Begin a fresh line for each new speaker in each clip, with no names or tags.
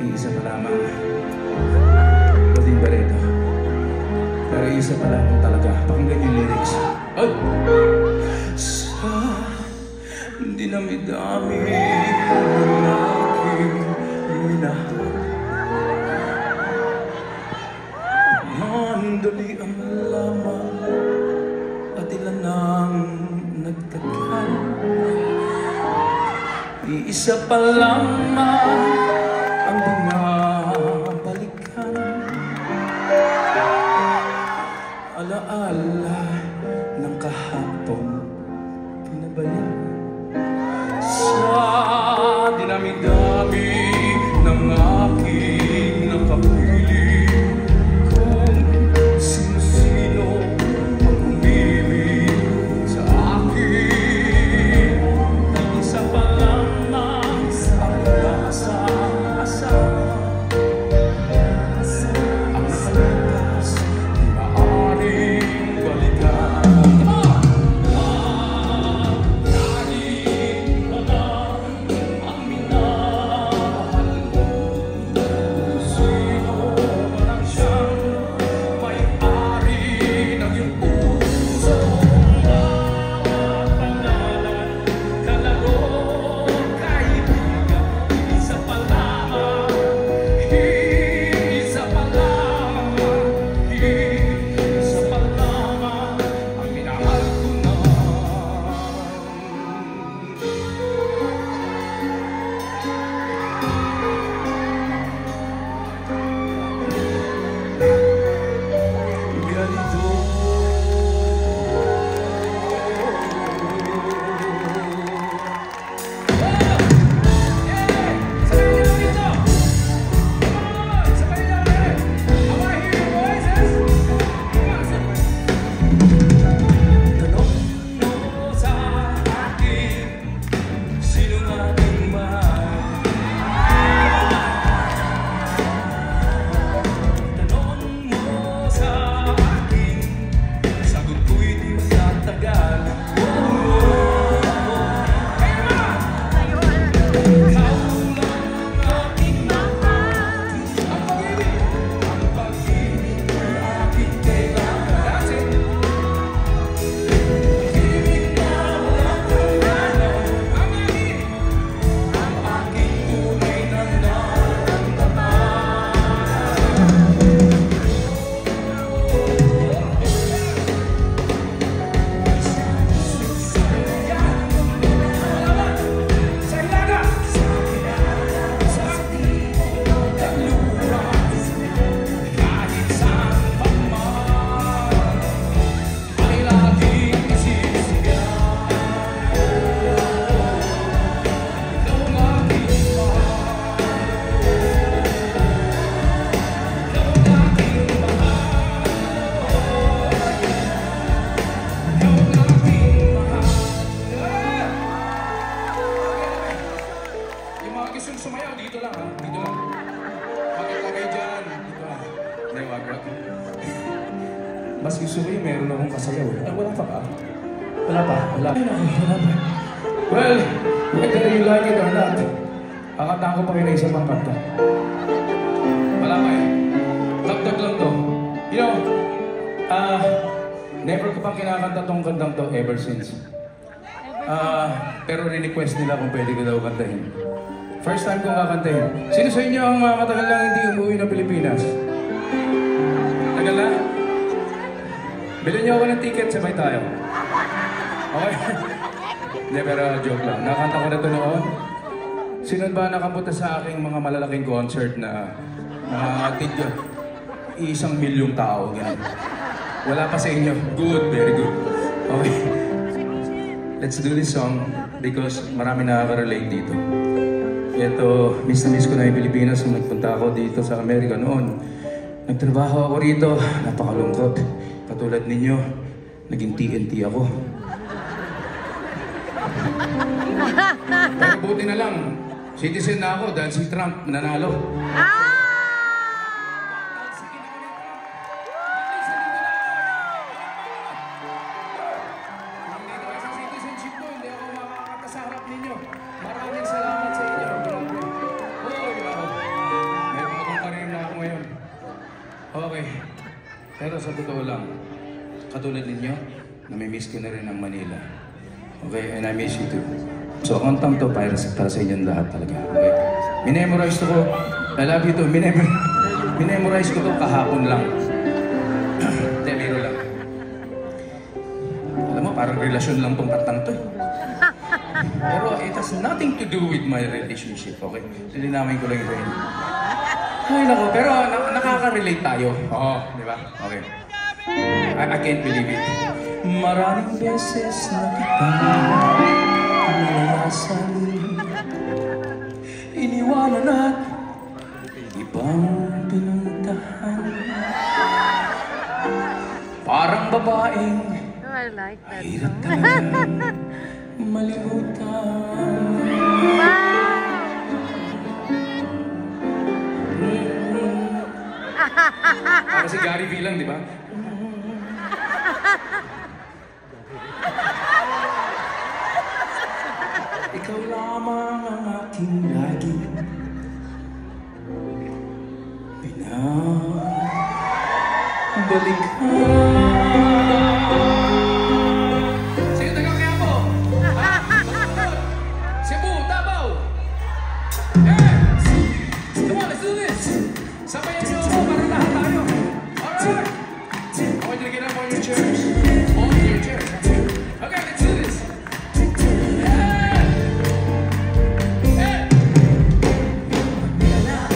Iisa pa lamang. Pwedeng ba rito? Pero isa pa lamang talaga. Pakinggan yung lyrics. Ay! Sa dinami-dami ng aking minahal, mandali ang lamang at ilan ang nagtagal. Iisa pa lamang ang binabalikan. Alaala ng kahapon pinabayaan. Sa dinami-dami ng aking nakapiling, kung sino-sino ang umibig sa akin, isa pa lamang ang nasa-asa. Ang nakalabas, di maaaring balikan. Sumayaw dito lang ha, dito lang. Makitagay dyan, dito lang. Hindi, wag. Mas gusto ko yung meron akong kasayaw eh. Wala pa ba? Wala pa. Ay, wala pa. Well, whether you like it or not, akataan ko pa rin na isang pang kanta. Wala pa eh. Dagdag lang to. You know, never ko pang kinakanta tong kantang to ever since. Pero re-request nila kung pwede ko daw kantahin. First time kong kakantahin. Sino sa inyo ang matagal lang hindi umuwi ng Pilipinas? Tagal na? Bilhin niyo ako ng ticket, sabay tayo. Okay? Hindi, pero joke lang. Nakanta ko na ito noon. Sino ba nakapunta sa aking mga malalaking concert na nakakatid 1,000,000 tao? Ganun. Wala pa sa inyo. Good, very good. Okay. Let's do this song because marami nakaka-relate dito. Ito, miss na miss ko na yung Pilipinas nung nagpunta ako dito sa Amerika noon. Nagtrabaho ako rito, napakalungkot. Katulad ninyo, naging TNT ako. Pero buti na lang, citizen na ako dahil si Trump nanalo. Maraming salamat sa inyo. sa totoo lang, katulad ninyo, namimiss ko na rin ang Manila. Okay, and I miss you too. So, kantang to para sa inyong lahat talaga. Okay? Minemorize ko, I love you too, minemorize ko to kahapon lang. Biro lang. Alam mo, parang relasyon lang tong kantang to. Pero it has nothing to do with my relationship, okay? Lilinawin ko lang yun. Ay, naku, pero nakaka-relate tayo. Oo, di ba? Okay. I can't believe it. Maraming beses na kita nalayasan, iniwanan at ibang pinuntahan. Parang babaeng
I like that
hirap
song.
talagang malimutan. Para si Gary V lang, di ba? Ikaw lamang ang aking lagi pinabalikan. Sino taga Quiapo? Cebu, Davao. Yes! Come on, let's do this! Sabayan niyo ako para lahat tayo. Alright! I want you to get up on your chairs. On your chairs. Okay, let's do this. Yeah! Yeah! Manila,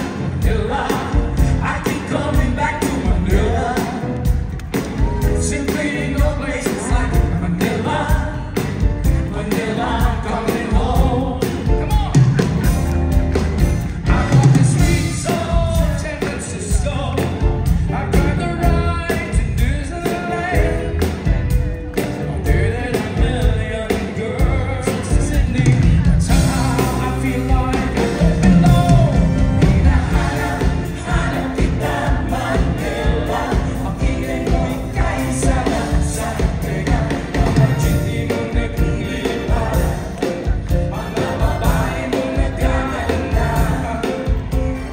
I keep coming back to Manila. Simply no place like Manila. Manila, I'm coming home. Come on! I walk the streets of San Francisco. I drive the ride to Disneyland. There than a million girls listening. But somehow I feel like I don't belong. Hinahanap kita Manila. Pag-ingay mo'y kaisa sa tega. Mga chiti mo naglilipat. Mga babae mo nagkaganda.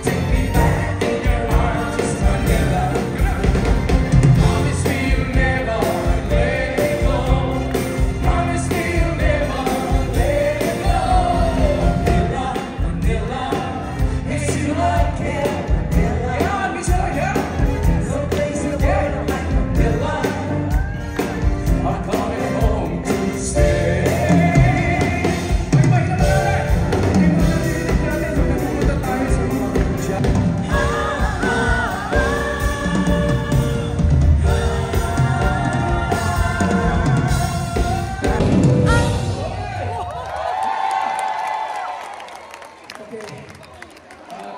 Take me back in your arms, Manila. Promise me you'll never let me go. Promise me you'll never let me go. Manila, Manila, miss you like hell. Yeah, miss you like hell. No place in the world like Manila. I'm coming home to stay. May mahina ba natin? Hindi mo narinig natin pag nagpupunta tayo sa mga probinsya.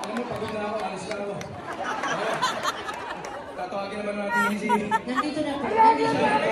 Alam mo, pagod na ako, alis na ako. Okay. Tatawagin naman natin yun si...
Nandito na po. Nandito na po.